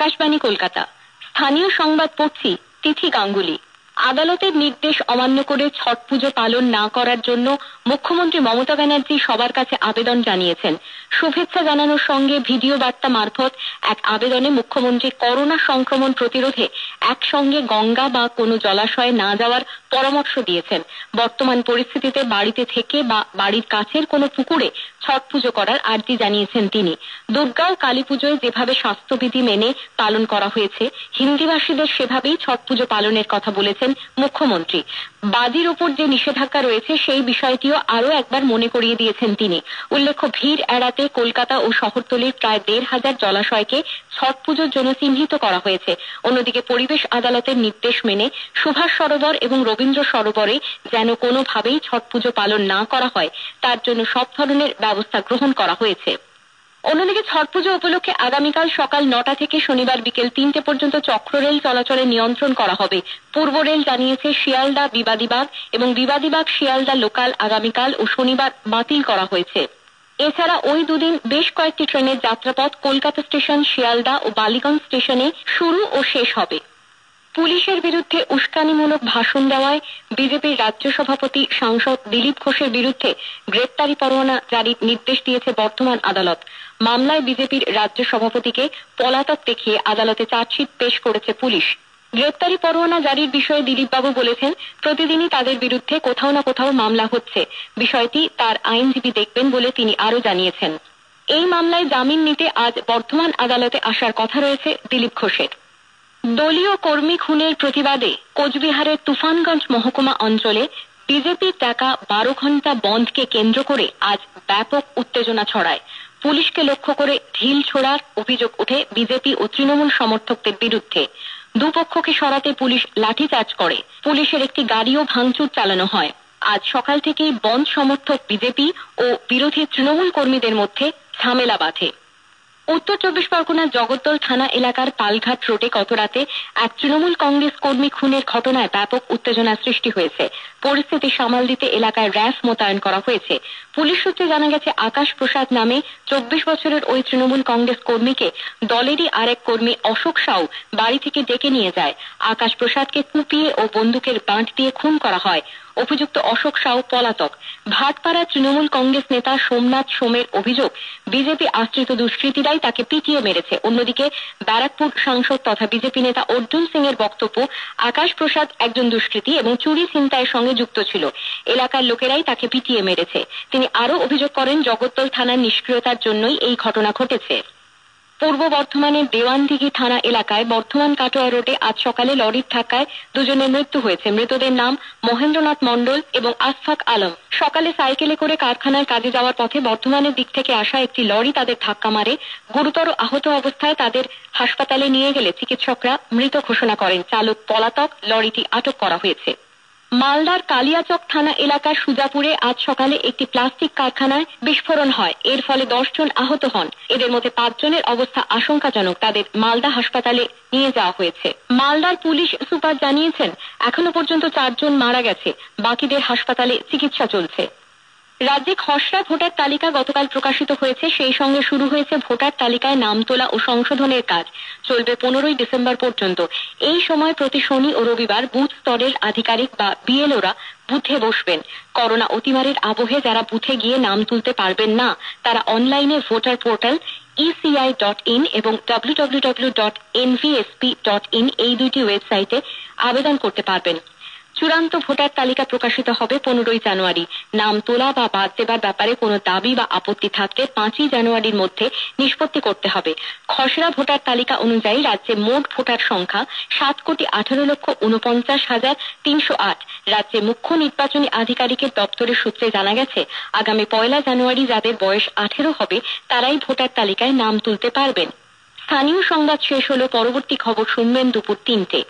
আকাশবাণী কলকাতা। স্থানীয় সংবাদ পড়ছি তিথি গাঙ্গুলি। আদালতের নির্দেশ অমান্য করে ছট পুজো পালন না করার জন্য মুখ্যমন্ত্রী মমতা ব্যানার্জি সবার কাছে আবেদন জানিয়েছেন। শুভেচ্ছা জানানোর সঙ্গে ভিডিও বার্তা মারফত এক আবেদনে মুখ্যমন্ত্রী করোনা সংক্রমণ প্রতিরোধে একসঙ্গে গঙ্গা বা কোনো জলাশয়ে না যাওয়ার পরামর্শ দিয়েছেন। বর্তমান পরিস্থিতিতে বাড়িতে থেকে বা বাড়ির কাছের কোনো পুকুরে ছট পুজো করার আর্জি জানিয়েছেন তিনি। দুর্গা ও কালী পুজোয় যেভাবে স্বাস্থ্যবিধি মেনে পালন করা হয়েছে, হিন্দিভাষীদের সেভাবেই ছট পুজো পালনের কথা বলেছেন মুখ্যমন্ত্রী। বাজির ওপর যে নিষেধাজ্ঞা রয়েছে সেই বিষয়টিও আরও একবার মনে করিয়ে দিয়েছেন তিনি। উল্লেখ্য, ভিড় এড়াতে কলকাতা ও শহরতলির প্রায় ১,৫০০ জলাশয়কে ছট পুজোর জন্য চিহ্নিত করা হয়েছে। অন্যদিকে পরিবেশ আদালতের নির্দেশ মেনে সুভাষ সরোবর এবং রবীন্দ্র সরোবরে যেন কোনোভাবেই ছট পুজো পালন না করা হয়, তার জন্য সব ধরনের ব্যবস্থা গ্রহণ করা হয়েছে। অন্যদিকে ছট পুজো উপলক্ষে আগামীকাল সকাল ৯টা থেকে শনিবার বিকেল ৩টে পর্যন্ত চক্ররেল চলাচলে নিয়ন্ত্রণ করা হবে। পূর্ব রেল জানিয়েছে শিয়ালদা বিবাদীবাগ এবং বিবাদীবাগ শিয়ালদা লোকাল আগামীকাল ও শনিবার বাতিল করা হয়েছে। এছাড়া ওই দুদিন বেশ কয়েকটি ট্রেনের যাত্রাপথ কলকাতা স্টেশন, শিয়ালদা ও বালিগঞ্জ স্টেশনে শুরু ও শেষ হবে। পুলিশের বিরুদ্ধে উস্কানিমূলক ভাষণ দেওয়ায় বিজেপির রাজ্য সভাপতি সাংসদ দিলীপ ঘোষের বিরুদ্ধে গ্রেপ্তারি পরোয়ানা জারির নির্দেশ দিয়েছে বর্ধমান আদালত। মামলায় বিজেপির রাজ্য সভাপতিকে পলাতক দেখিয়ে আদালতে চার্জশিট পেশ করেছে পুলিশ। গ্রেপ্তারি পরোয়ানা জারির বিষয়ে দিলীপবাবু বলেছেন, প্রতিদিনই তাদের বিরুদ্ধে কোথাও না কোথাও মামলা হচ্ছে। বিষয়টি তার আইনজীবী দেখবেন বলে তিনি আরও জানিয়েছেন। এই মামলায় জামিন নিতে আজ বর্ধমান আদালতে আসার কথা রয়েছে দিলীপ ঘোষের। দলীয় কর্মী খুনের প্রতিবাদে কোচবিহারের তুফানগঞ্জ মহকুমা অঞ্চলে বিজেপির ডাকা ১২ ঘণ্টা বন্ধকে কেন্দ্র করে আজ ব্যাপক উত্তেজনা ছড়ায়। পুলিশকে লক্ষ্য করে ঢিল ছোড়ার অভিযোগ ওঠে বিজেপি ও তৃণমূল সমর্থকদের বিরুদ্ধে। দুপক্ষকে সরাতে পুলিশ লাঠিচার্জ করে। পুলিশের একটি গাড়িও ভাঙচুর চালানো হয়। আজ সকাল থেকেই বন্ধ সমর্থক বিজেপি ও বিরোধী তৃণমূল কর্মীদের মধ্যে ঝামেলা বাধে। উত্তর ২৪ পরগনার জগদ্দল থানা এলাকার পালঘাট রোডে গতরাতে এক তৃণমূল কংগ্রেস কর্মী খুনের ঘটনায় ব্যাপক উত্তেজনার সৃষ্টি হয়েছে। পরিস্থিতি সামাল দিতে এলাকায় র্যাফ মোতায়েন করা হয়েছে। পুলিশ সূত্রে জানা গেছে, আকাশ প্রসাদ নামে ২৪ বছরের ওই তৃণমূল কংগ্রেস কর্মীকে দলেরই আরেক কর্মী অশোক সাউ বাড়ি থেকে ডেকে নিয়ে যায়। আকাশ প্রসাদকে কুপিয়ে ও বন্দুকের বাঁট দিয়ে খুন করা হয়। অভিযুক্ত অশোক সাউ পলাতক। ভাটপাড়া তৃণমূল কংগ্রেস নেতা সোমনাথ সোমের অভিযোগ, বিজেপি আশ্রিত দুষ্কৃতীরাই তাকে পিটিয়ে মেরেছে। অন্যদিকে ব্যারাকপুর সাংসদ তথা বিজেপি নেতা অর্জুন সিং এর বক্তব্য, আকাশ প্রসাদ একজন দুষ্কৃতী এবং চুরি ছিনতাইয়ের সঙ্গে যুক্ত ছিল। এলাকার লোকেরাই তাকে পিটিয়ে মেরেছে। তিনি আরও অভিযোগ করেন, জগদ্দল থানার নিষ্ক্রিয়তার জন্যই এই ঘটনা ঘটেছে। পূর্ব বর্ধমানের দেওয়ানদিঘি থানা এলাকায় বর্ধমান কাটোয়া রোডে আজ সকালে লরির ধাক্কায় দুজনের মৃত্যু হয়েছে। মৃতদের নাম মহেন্দ্রনাথ মণ্ডল এবং আশফাক আলম। সকালে সাইকেলে করে কারখানার কাজে যাওয়ার পথে বর্ধমানের দিক থেকে আসা একটি লরি তাদের ধাক্কা মারে। গুরুতর আহত অবস্থায় তাদের হাসপাতালে নিয়ে গেলে চিকিৎসকরা মৃত ঘোষণা করেন। চালক পলাতক, লরিটি আটক করা হয়েছে। মালদার কালিয়াচক থানা এলাকার সুজাপুরে আজ সকালে একটি প্লাস্টিক কারখানায় বিস্ফোরণ হয়। এর ফলে ১০ জন আহত হন। এদের মধ্যে ৫ জনের অবস্থা আশঙ্কাজনক। তাদের মালদা হাসপাতালে নিয়ে যাওয়া হয়েছে। মালদার পুলিশ সুপার জানিয়েছেন, এখনো পর্যন্ত ৪ জন মারা গেছে, বাকিদের হাসপাতালে চিকিৎসা চলছে। রাজ্যে খসড়া ভোটার তালিকা গতকাল প্রকাশিত হয়েছে। সেই সঙ্গে শুরু হয়েছে ভোটার তালিকায় নাম তোলা ও সংশোধনের কাজ। চলবে ১৫ই ডিসেম্বর পর্যন্ত। এই সময় প্রতি শনি ও রবিবার বুথ স্তরের আধিকারিক বা বিএলওরা বুথে বসবেন। করোনা অতিমারির আবহে যারা বুথে গিয়ে নাম তুলতে পারবেন না, তারা অনলাইনে ভোটার পোর্টাল eci.in এবং www.nvsp.in এই দুটি ওয়েবসাইটে আবেদন করতে পারবেন। চূড়ান্ত ভোটার তালিকা প্রকাশিত হবে 15ই জানুয়ারি। নাম তোলা বা বাদ দেবার ব্যাপারে কোনো দাবি বা আপত্তি থাকলে 5ই জানুয়ারির মধ্যে নিষ্পত্তি করতে হবে। খসড়া ভোটার তালিকা অনুযায়ী রাজ্যে মোট ভোটার সংখ্যা ৭,১৮,৪৯,৩০৮। রাজ্যে মুখ্য নির্বাচনী আধিকারিকের দপ্তরের সূত্রে জানা গেছে, আগামী 1 জানুয়ারি যাদের বয়স 18 হবে তারাই ভোটার তালিকায় নাম তুলতে পারবেন। স্থানীয় সংবাদ শেষ হলো। পরবর্তী খবর শুনবেন দুপুর 3টে।